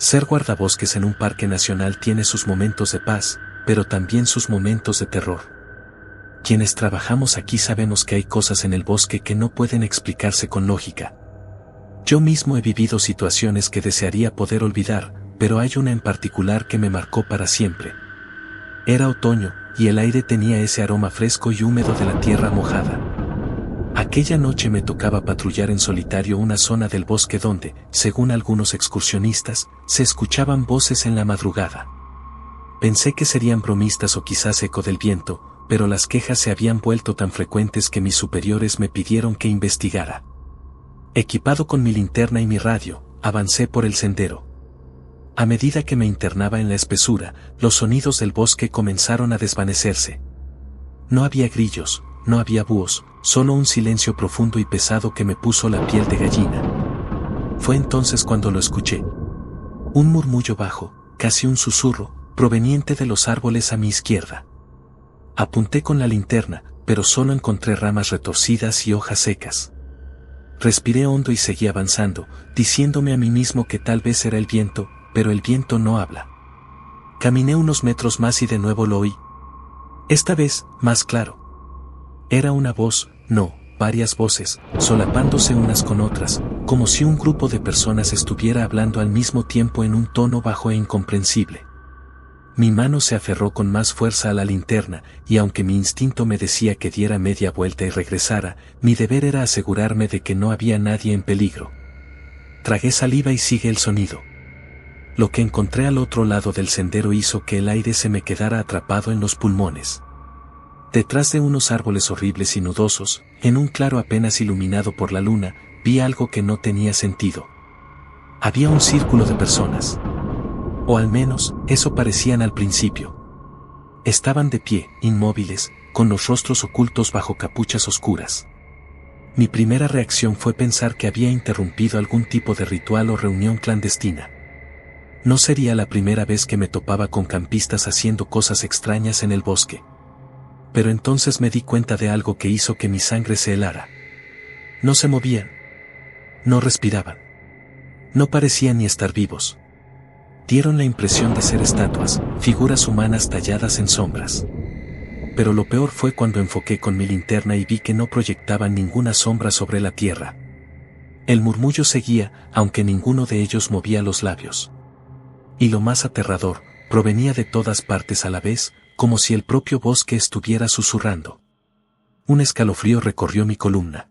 Ser guardabosques en un parque nacional tiene sus momentos de paz, pero también sus momentos de terror. Quienes trabajamos aquí sabemos que hay cosas en el bosque que no pueden explicarse con lógica. Yo mismo he vivido situaciones que desearía poder olvidar, pero hay una en particular que me marcó para siempre. Era otoño, y el aire tenía ese aroma fresco y húmedo de la tierra mojada. Aquella noche me tocaba patrullar en solitario una zona del bosque donde, según algunos excursionistas, se escuchaban voces en la madrugada. Pensé que serían bromistas o quizás eco del viento, pero las quejas se habían vuelto tan frecuentes que mis superiores me pidieron que investigara. Equipado con mi linterna y mi radio, avancé por el sendero. A medida que me internaba en la espesura, los sonidos del bosque comenzaron a desvanecerse. No había grillos, no había búhos, solo un silencio profundo y pesado que me puso la piel de gallina. Fue entonces cuando lo escuché. Un murmullo bajo, casi un susurro, proveniente de los árboles a mi izquierda. Apunté con la linterna, pero solo encontré ramas retorcidas y hojas secas. Respiré hondo y seguí avanzando, diciéndome a mí mismo que tal vez era el viento, pero el viento no habla. Caminé unos metros más y de nuevo lo oí. Esta vez, más claro. Era una voz, no, varias voces, solapándose unas con otras, como si un grupo de personas estuviera hablando al mismo tiempo en un tono bajo e incomprensible. Mi mano se aferró con más fuerza a la linterna, y aunque mi instinto me decía que diera media vuelta y regresara, mi deber era asegurarme de que no había nadie en peligro. Tragué saliva y sigue el sonido. Lo que encontré al otro lado del sendero hizo que el aire se me quedara atrapado en los pulmones. Detrás de unos árboles horribles y nudosos, en un claro apenas iluminado por la luna, vi algo que no tenía sentido. Había un círculo de personas. O al menos, eso parecían al principio. Estaban de pie, inmóviles, con los rostros ocultos bajo capuchas oscuras. Mi primera reacción fue pensar que había interrumpido algún tipo de ritual o reunión clandestina. No sería la primera vez que me topaba con campistas haciendo cosas extrañas en el bosque. Pero entonces me di cuenta de algo que hizo que mi sangre se helara. No se movían. No respiraban. No parecían ni estar vivos. Dieron la impresión de ser estatuas, figuras humanas talladas en sombras. Pero lo peor fue cuando enfoqué con mi linterna y vi que no proyectaban ninguna sombra sobre la tierra. El murmullo seguía, aunque ninguno de ellos movía los labios. Y lo más aterrador, provenía de todas partes a la vez, como si el propio bosque estuviera susurrando. Un escalofrío recorrió mi columna.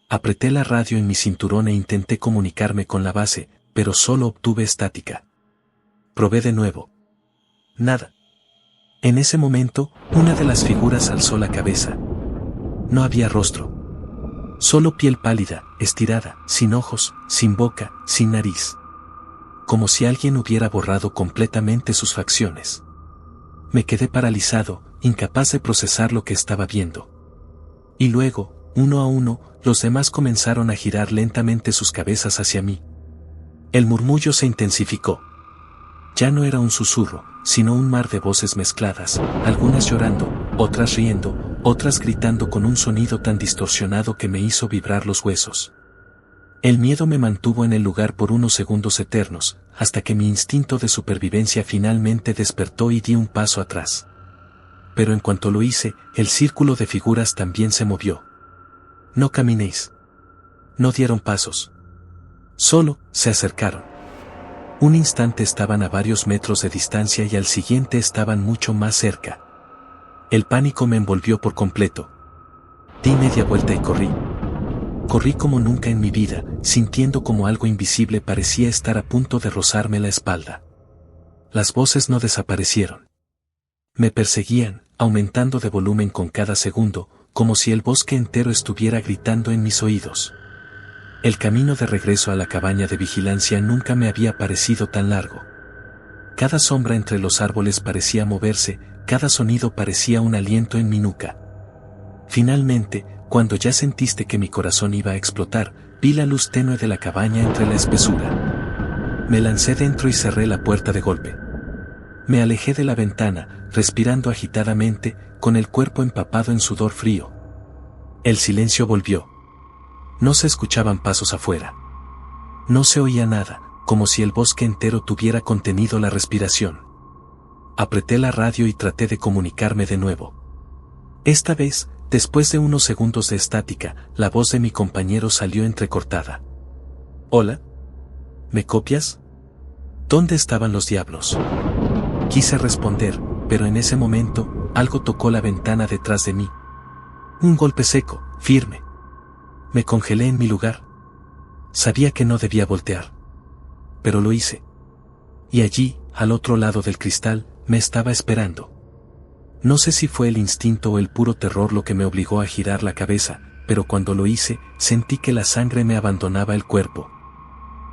Apreté la radio en mi cinturón e intenté comunicarme con la base, pero solo obtuve estática. Probé de nuevo. Nada. En ese momento, una de las figuras alzó la cabeza. No había rostro. Solo piel pálida, estirada, sin ojos, sin boca, sin nariz. Como si alguien hubiera borrado completamente sus facciones. Me quedé paralizado, incapaz de procesar lo que estaba viendo. Y luego, uno a uno, los demás comenzaron a girar lentamente sus cabezas hacia mí. El murmullo se intensificó. Ya no era un susurro, sino un mar de voces mezcladas, algunas llorando, otras riendo, otras gritando con un sonido tan distorsionado que me hizo vibrar los huesos. El miedo me mantuvo en el lugar por unos segundos eternos, hasta que mi instinto de supervivencia finalmente despertó y di un paso atrás. Pero en cuanto lo hice, el círculo de figuras también se movió. No caminéis. No dieron pasos. Solo, se acercaron. Un instante estaban a varios metros de distancia y al siguiente estaban mucho más cerca. El pánico me envolvió por completo. Di media vuelta y corrí. Corrí como nunca en mi vida, sintiendo como algo invisible parecía estar a punto de rozarme la espalda. Las voces no desaparecieron. Me perseguían, aumentando de volumen con cada segundo, como si el bosque entero estuviera gritando en mis oídos. El camino de regreso a la cabaña de vigilancia nunca me había parecido tan largo. Cada sombra entre los árboles parecía moverse, cada sonido parecía un aliento en mi nuca. Finalmente, cuando ya sentiste que mi corazón iba a explotar, vi la luz tenue de la cabaña entre la espesura. Me lancé dentro y cerré la puerta de golpe. Me alejé de la ventana, respirando agitadamente, con el cuerpo empapado en sudor frío. El silencio volvió. No se escuchaban pasos afuera. No se oía nada, como si el bosque entero tuviera contenido la respiración. Apreté la radio y traté de comunicarme de nuevo. Esta vez, después de unos segundos de estática, la voz de mi compañero salió entrecortada. «Hola. ¿Me copias? ¿Dónde estaban los diablos?». Quise responder, pero en ese momento, algo tocó la ventana detrás de mí. Un golpe seco, firme. Me congelé en mi lugar. Sabía que no debía voltear. Pero lo hice. Y allí, al otro lado del cristal, me estaba esperando. No sé si fue el instinto o el puro terror lo que me obligó a girar la cabeza, pero cuando lo hice, sentí que la sangre me abandonaba el cuerpo.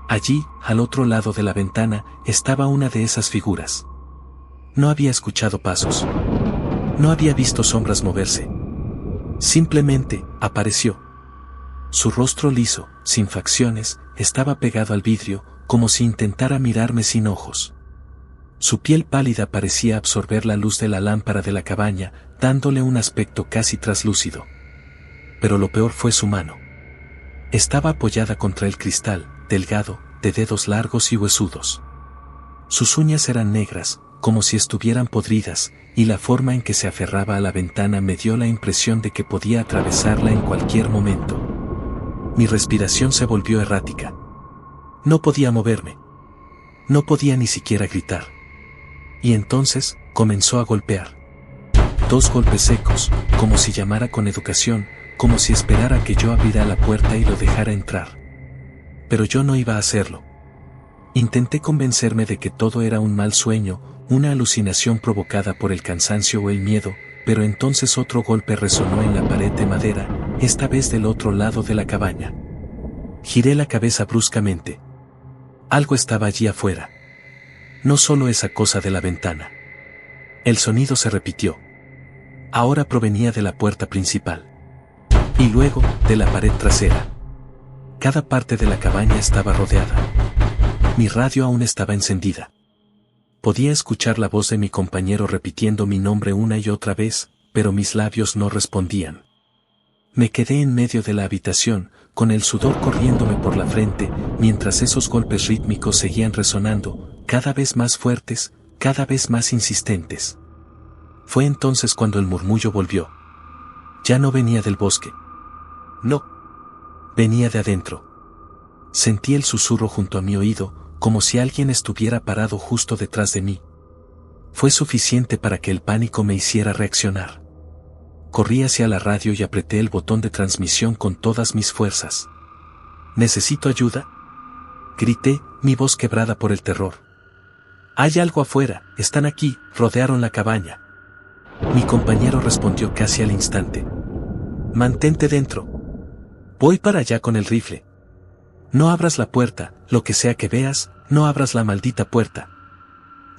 Allí, al otro lado de la ventana, estaba una de esas figuras. No había escuchado pasos. No había visto sombras moverse. Simplemente, apareció. Su rostro liso, sin facciones, estaba pegado al vidrio, como si intentara mirarme sin ojos. Su piel pálida parecía absorber la luz de la lámpara de la cabaña, dándole un aspecto casi traslúcido. Pero lo peor fue su mano. Estaba apoyada contra el cristal, delgado, de dedos largos y huesudos. Sus uñas eran negras, como si estuvieran podridas, y la forma en que se aferraba a la ventana me dio la impresión de que podía atravesarla en cualquier momento. Mi respiración se volvió errática. No podía moverme. No podía ni siquiera gritar. Y entonces, comenzó a golpear. 2 golpes secos, como si llamara con educación, como si esperara que yo abriera la puerta y lo dejara entrar. Pero yo no iba a hacerlo. Intenté convencerme de que todo era un mal sueño, una alucinación provocada por el cansancio o el miedo, pero entonces otro golpe resonó en la pared de madera, esta vez del otro lado de la cabaña. Giré la cabeza bruscamente. Algo estaba allí afuera. No solo esa cosa de la ventana. El sonido se repitió. Ahora provenía de la puerta principal. Y luego, de la pared trasera. Cada parte de la cabaña estaba rodeada. Mi radio aún estaba encendida. Podía escuchar la voz de mi compañero repitiendo mi nombre una y otra vez, pero mis labios no respondían. Me quedé en medio de la habitación, con el sudor corriéndome por la frente, mientras esos golpes rítmicos seguían resonando, cada vez más fuertes, cada vez más insistentes. Fue entonces cuando el murmullo volvió. Ya no venía del bosque. No. Venía de adentro. Sentí el susurro junto a mi oído, como si alguien estuviera parado justo detrás de mí. Fue suficiente para que el pánico me hiciera reaccionar. Corrí hacia la radio y apreté el botón de transmisión con todas mis fuerzas. ¿Necesito ayuda?, grité, mi voz quebrada por el terror. «Hay algo afuera, están aquí, rodearon la cabaña». Mi compañero respondió casi al instante. «Mantente dentro. Voy para allá con el rifle. No abras la puerta, lo que sea que veas, no abras la maldita puerta».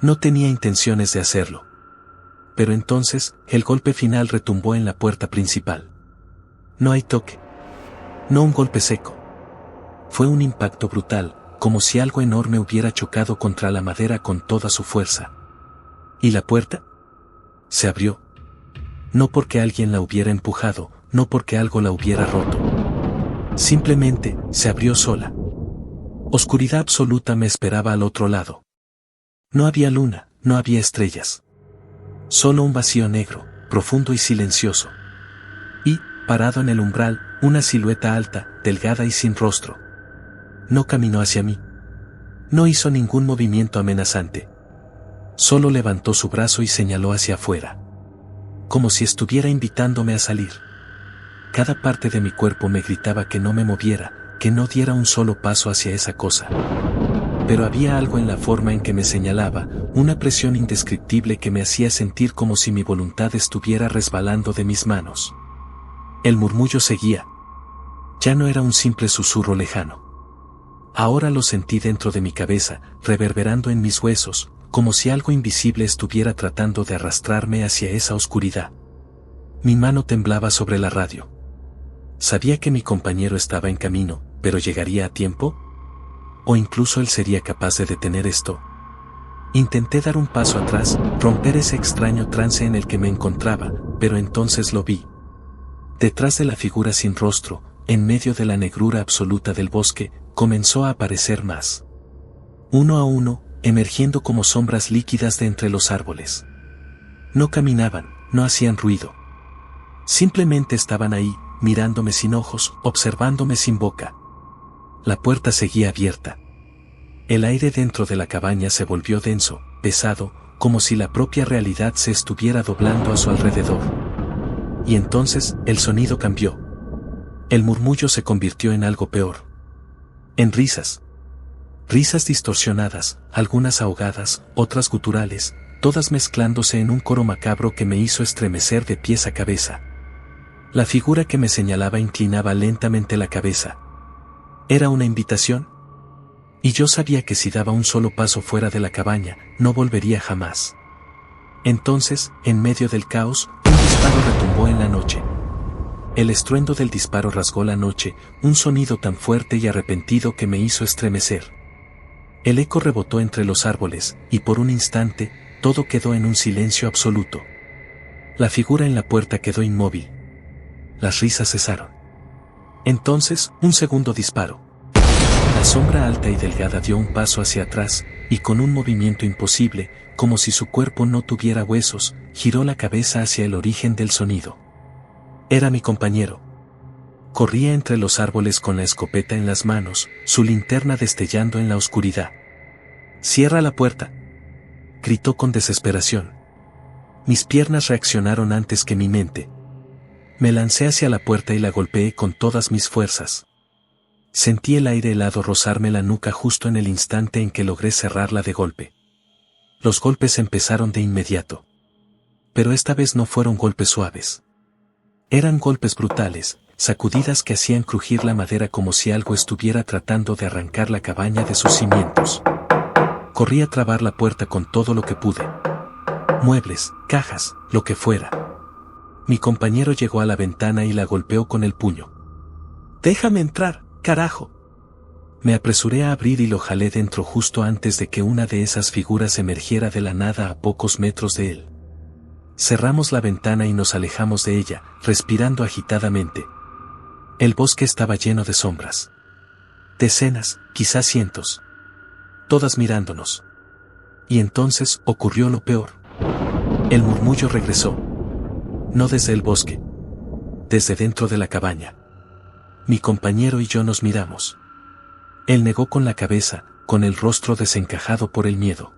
No tenía intenciones de hacerlo. Pero entonces, el golpe final retumbó en la puerta principal. No hay toque. No un golpe seco. Fue un impacto brutal, como si algo enorme hubiera chocado contra la madera con toda su fuerza. ¿Y la puerta? Se abrió. No porque alguien la hubiera empujado, no porque algo la hubiera roto. Simplemente, se abrió sola. Oscuridad absoluta me esperaba al otro lado. No había luna, no había estrellas. Solo un vacío negro, profundo y silencioso. Y, parado en el umbral, una silueta alta, delgada y sin rostro. No caminó hacia mí. No hizo ningún movimiento amenazante. Solo levantó su brazo y señaló hacia afuera. Como si estuviera invitándome a salir. Cada parte de mi cuerpo me gritaba que no me moviera, que no diera un solo paso hacia esa cosa. Pero había algo en la forma en que me señalaba, una presión indescriptible que me hacía sentir como si mi voluntad estuviera resbalando de mis manos. El murmullo seguía. Ya no era un simple susurro lejano. Ahora lo sentí dentro de mi cabeza, reverberando en mis huesos, como si algo invisible estuviera tratando de arrastrarme hacia esa oscuridad. Mi mano temblaba sobre la radio. Sabía que mi compañero estaba en camino, pero ¿llegaría a tiempo? ¿O incluso él sería capaz de detener esto? Intenté dar un paso atrás, romper ese extraño trance en el que me encontraba, pero entonces lo vi. Detrás de la figura sin rostro, en medio de la negrura absoluta del bosque, comenzó a aparecer más. uno a uno, emergiendo como sombras líquidas de entre los árboles. No caminaban, no hacían ruido. Simplemente estaban ahí, mirándome sin ojos, observándome sin boca. La puerta seguía abierta. El aire dentro de la cabaña se volvió denso, pesado, como si la propia realidad se estuviera doblando a su alrededor. Y entonces, el sonido cambió. El murmullo se convirtió en algo peor. En risas. Risas distorsionadas, algunas ahogadas, otras guturales, todas mezclándose en un coro macabro que me hizo estremecer de pies a cabeza. La figura que me señalaba inclinaba lentamente la cabeza. ¿Era una invitación? Y yo sabía que si daba un solo paso fuera de la cabaña, no volvería jamás. Entonces, en medio del caos, un disparo retumbó en la noche. El estruendo del disparo rasgó la noche, un sonido tan fuerte y arrepentido que me hizo estremecer. El eco rebotó entre los árboles, y por un instante, todo quedó en un silencio absoluto. La figura en la puerta quedó inmóvil. Las risas cesaron. Entonces, un segundo disparo. La sombra alta y delgada dio un paso hacia atrás, y con un movimiento imposible, como si su cuerpo no tuviera huesos, giró la cabeza hacia el origen del sonido. Era mi compañero. Corría entre los árboles con la escopeta en las manos, su linterna destellando en la oscuridad. «¡Cierra la puerta!», gritó con desesperación. Mis piernas reaccionaron antes que mi mente. Me lancé hacia la puerta y la golpeé con todas mis fuerzas. Sentí el aire helado rozarme la nuca justo en el instante en que logré cerrarla de golpe. Los golpes empezaron de inmediato. Pero esta vez no fueron golpes suaves. Eran golpes brutales, sacudidas que hacían crujir la madera como si algo estuviera tratando de arrancar la cabaña de sus cimientos. Corrí a trabar la puerta con todo lo que pude. Muebles, cajas, lo que fuera. Mi compañero llegó a la ventana y la golpeó con el puño. «¡Déjame entrar, carajo!». Me apresuré a abrir y lo jalé dentro justo antes de que una de esas figuras emergiera de la nada a pocos metros de él. Cerramos la ventana y nos alejamos de ella, respirando agitadamente. El bosque estaba lleno de sombras. Decenas, quizás cientos. Todas mirándonos. Y entonces ocurrió lo peor. El murmullo regresó. No desde el bosque. Desde dentro de la cabaña. Mi compañero y yo nos miramos. Él negó con la cabeza, con el rostro desencajado por el miedo.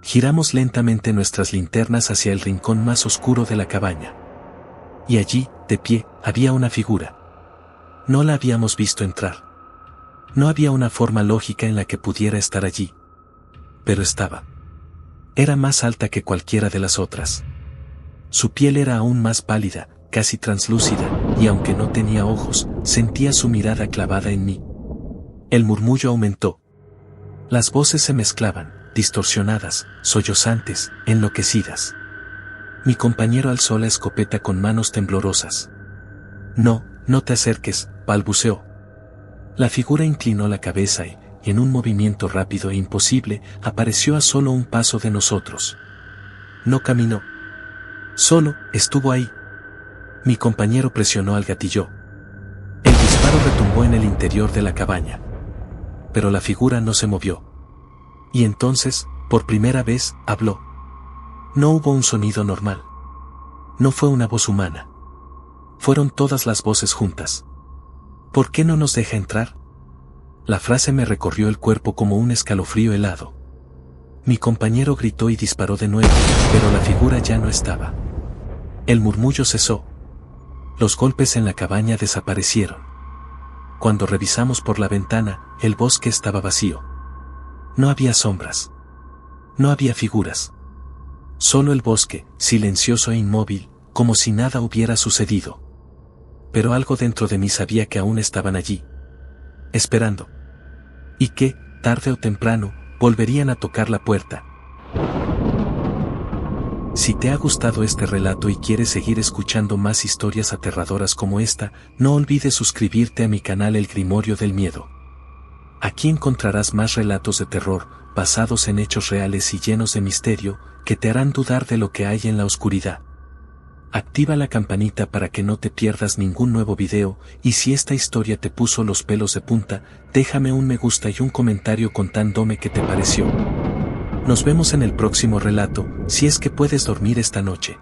Giramos lentamente nuestras linternas hacia el rincón más oscuro de la cabaña. Y allí, de pie, había una figura. No la habíamos visto entrar. No había una forma lógica en la que pudiera estar allí. Pero estaba. Era más alta que cualquiera de las otras. Su piel era aún más pálida, casi translúcida, y aunque no tenía ojos, sentía su mirada clavada en mí. El murmullo aumentó. Las voces se mezclaban, distorsionadas, sollozantes, enloquecidas. Mi compañero alzó la escopeta con manos temblorosas. «No, no te acerques», balbuceó. La figura inclinó la cabeza y, en un movimiento rápido e imposible, apareció a solo un paso de nosotros. No caminó. Solo estuvo ahí. Mi compañero presionó al gatillo. El disparo retumbó en el interior de la cabaña. Pero la figura no se movió. Y entonces, por primera vez, habló. No hubo un sonido normal. No fue una voz humana. Fueron todas las voces juntas. «¿Por qué no nos deja entrar?». La frase me recorrió el cuerpo como un escalofrío helado. Mi compañero gritó y disparó de nuevo, pero la figura ya no estaba. El murmullo cesó. Los golpes en la cabaña desaparecieron. Cuando revisamos por la ventana, el bosque estaba vacío. No había sombras. No había figuras. Solo el bosque, silencioso e inmóvil, como si nada hubiera sucedido. Pero algo dentro de mí sabía que aún estaban allí. Esperando. Y que, tarde o temprano, volverían a tocar la puerta. Si te ha gustado este relato y quieres seguir escuchando más historias aterradoras como esta, no olvides suscribirte a mi canal El Grimorio del Miedo. Aquí encontrarás más relatos de terror, basados en hechos reales y llenos de misterio, que te harán dudar de lo que hay en la oscuridad. Activa la campanita para que no te pierdas ningún nuevo video, y si esta historia te puso los pelos de punta, déjame un me gusta y un comentario contándome qué te pareció. Nos vemos en el próximo relato, si es que puedes dormir esta noche.